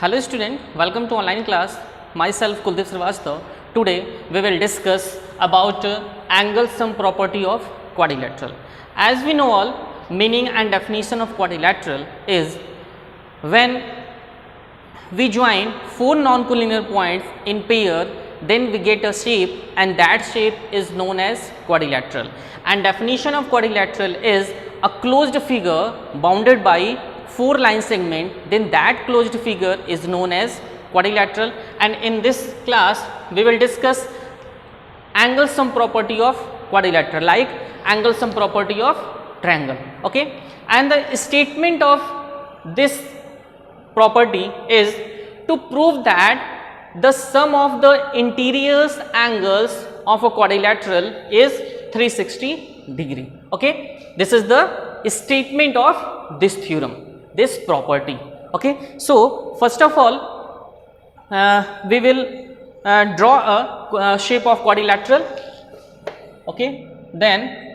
Hello student, welcome to online class. Myself Kuldeep Srivastava. Today we will discuss about angle sum property of quadrilateral. As we know all, meaning and definition of quadrilateral is when we join four non-collinear points in pair, then we get a shape and that shape is known as quadrilateral. And definition of quadrilateral is a closed figure bounded by four line segment, then that closed figure is known as quadrilateral. And in this class we will discuss angle sum property of quadrilateral like angle sum property of triangle. Okay, and the statement of this property is to prove that the sum of the interior angles of a quadrilateral is 360 degree. Okay, this is the statement of this theorem, this property. Okay, so first of all we will draw a shape of quadrilateral. Okay, then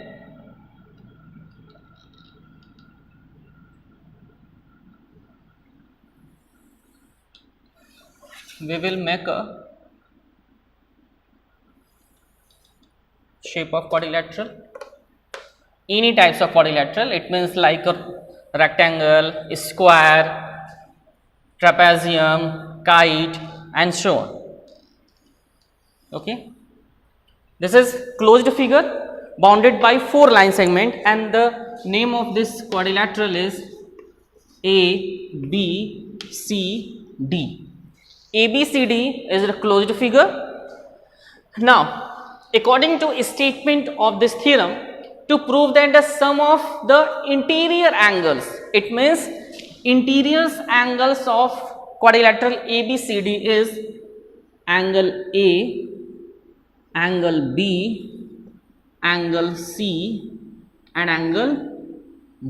we will make a shape of quadrilateral, any types of quadrilateral. It means like a rectangle, square, trapezium, kite and so on. Okay, this is closed figure bounded by four line segment and the name of this quadrilateral is A, B, C, D. ABCD is a closed figure. Now, according to statement of this theorem, to prove that the sum of the interior angles, it means interior angles of quadrilateral ABCD is angle A, angle B, angle C and angle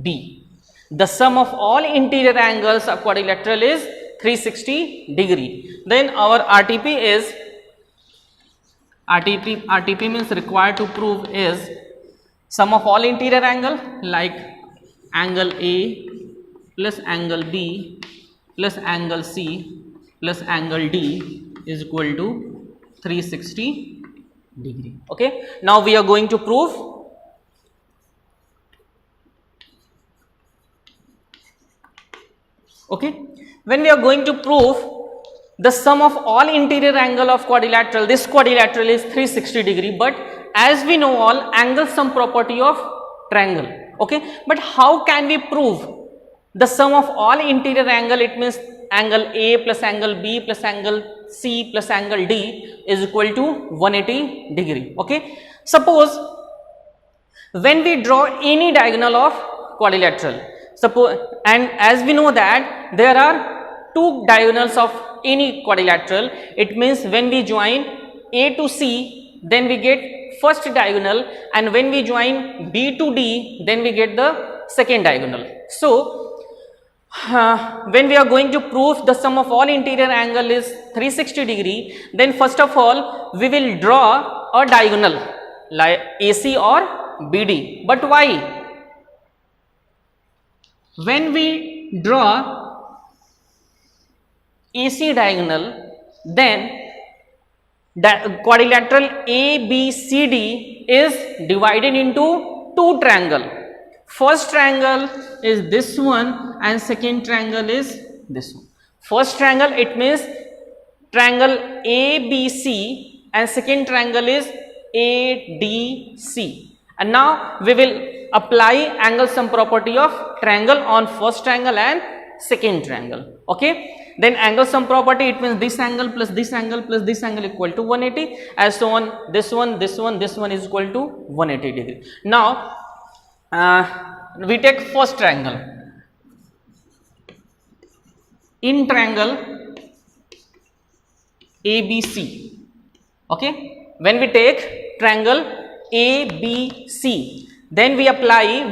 D. The sum of all interior angles of quadrilateral is 360 degree. Then our RTP is RTP means required to prove is sum of all interior angle like angle A plus angle B plus angle C plus angle D is equal to 360 degree. Okay, now we are going to prove. Okay, when we are going to prove the sum of all interior angle of quadrilateral, this quadrilateral is 360 degree, but as we know all angle sum property of triangle. Okay, but how can we prove the sum of all interior angle? It means angle A plus angle B plus angle C plus angle D is equal to 180 degree. Okay, suppose when we draw any diagonal of quadrilateral, suppose, and as we know that there are two diagonals of any quadrilateral, it means when we join A to C, then we get first diagonal, and when we join B to D, then we get the second diagonal. So when we are going to prove the sum of all interior angle is 360 degree, then first of all we will draw a diagonal like AC or BD. But why? When we draw AC diagonal, then the quadrilateral ABCD is divided into two triangles. First triangle is this one and second triangle is this one. First triangle, it means triangle ABC and second triangle is ADC. And now we will apply angle sum property of triangle on first triangle and second triangle. Okay, then angle sum property, it means this angle plus this angle plus this angle equal to 180, as so on, this one is equal to 180 degree. Now we take first triangle. In triangle ABC, okay, when we take triangle ABC, then we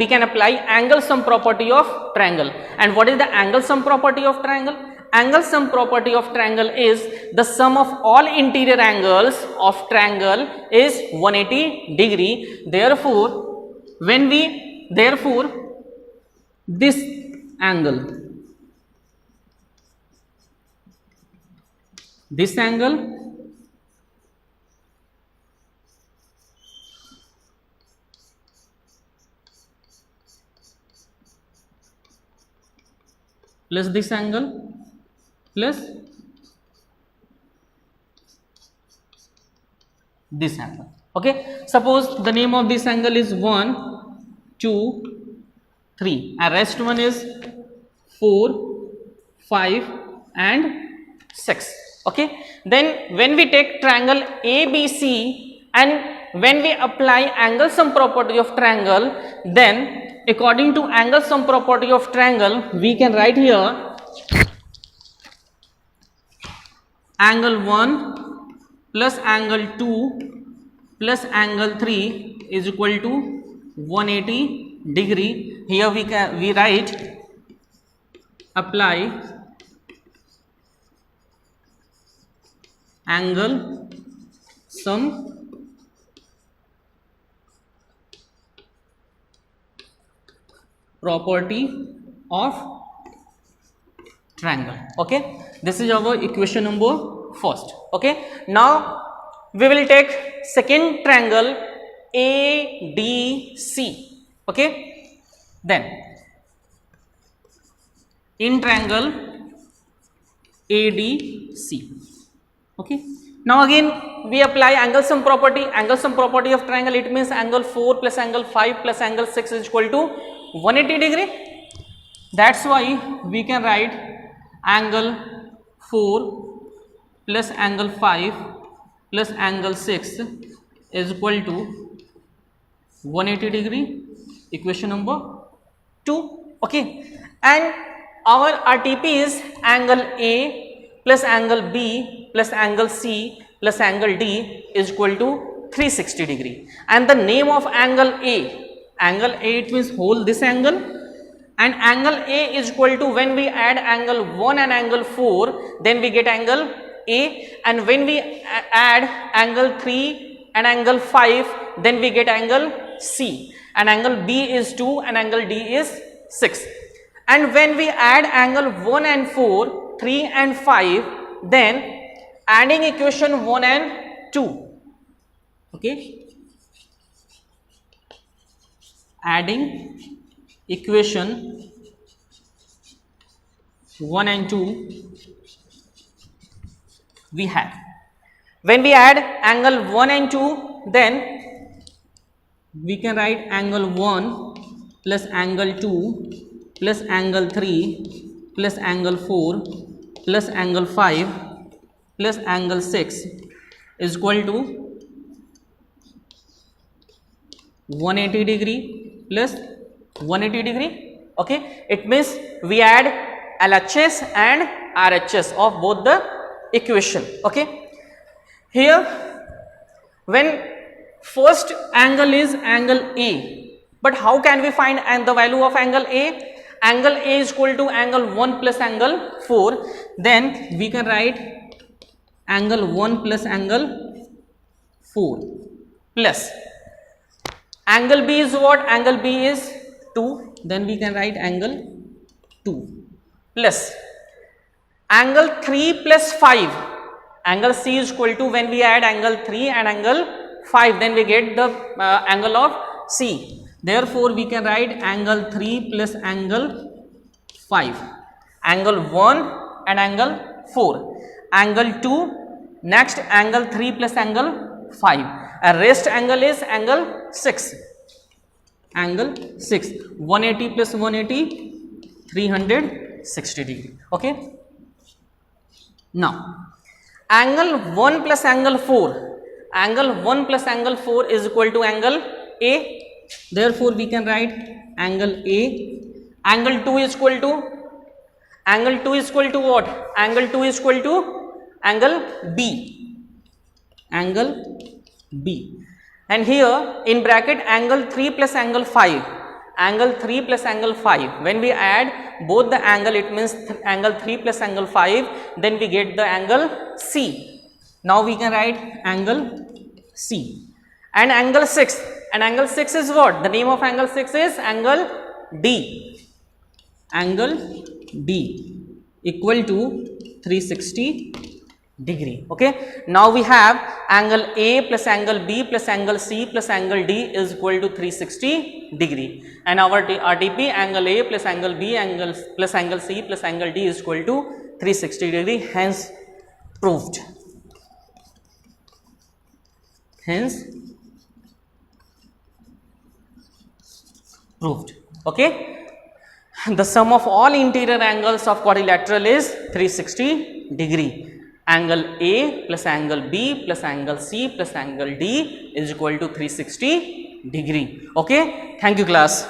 can apply angle sum property of triangle. And what is the angle sum property of triangle? Angle sum property of triangle is the sum of all interior angles of triangle is 180 degree. Therefore, this angle this angle plus this angle plus this angle. Okay, suppose the name of this angle is 1 2 3 and rest one is 4 5 and 6. Okay, then when we take triangle ABC and when we apply angle sum property of triangle, then according to angle sum property of triangle we can write here angle 1 plus angle 2 plus angle 3 is equal to 180 degree. Here we write apply angle sum property of triangle. Okay, this is our equation number first. Okay, now we will take second triangle ADC. Okay, then in triangle ADC. Okay, now again we apply angle sum property. Angle sum property of triangle, it means angle 4 plus angle 5 plus angle 6 is equal to 180 degree. That's why we can write angle 4 plus angle 5 plus angle 6 is equal to 180 degree, equation number 2. Okay, and our RTP is angle A plus angle B plus angle C plus angle D is equal to 360 degree. And the name of angle A, it means whole this angle, and angle A is equal to, when we add angle 1 and angle 4 then we get angle A, and when we add angle 3 and angle 5 then we get angle C, and angle B is 2 and angle D is 6. And when we add angle 1 and 4, 3 and 5, then adding equation 1 and 2, okay, adding equation 1 and 2 we have. When we add angle 1 and 2, then we can write angle 1 plus angle 2 plus angle 3 plus angle 4 plus angle 5 plus angle 6 is equal to 180 degree plus 180 degree. Okay, it means we add LHS and RHS of both the equation. Okay, here when first angle is angle A, but how can we find the value of angle A? Angle A is equal to angle 1 plus angle 4, then we can write angle 1 plus angle 4 plus angle B is what? Angle B is 2, then we can write angle 2 plus angle 3 plus 5. Angle C is equal to, when we add angle 3 and angle 5 then we get the angle of C. Therefore, we can write angle 3 plus angle 5, angle 1 and angle 4, angle 2, next angle 3 plus angle 5, and rest angle is angle 6, angle 6, 180 plus 180, 360 degree. Okay. Now, angle 1 plus angle 4, angle 1 plus angle 4 is equal to angle A. Therefore, we can write angle A. Angle 2 is equal to, angle 2 is equal to what? Angle 2 is equal to angle B. Angle B. And here in bracket angle 3 plus angle 5. Angle 3 plus angle 5. When we add both the angle, it means angle 3 plus angle 5, then we get the angle C. Now we can write angle C. And angle 6. And angle 6 is what? The name of angle 6 is angle D. Angle D equal to 360 degree. Okay, now we have angle A plus angle B plus angle C plus angle D is equal to 360 degree, and our RDP angle A plus angle B angle plus angle C plus angle D is equal to 360 degree, hence proved. Hence proved. Okay, the sum of all interior angles of quadrilateral is 360 degree. Angle A plus angle B plus angle C plus angle D is equal to 360 degree. Okay, thank you class.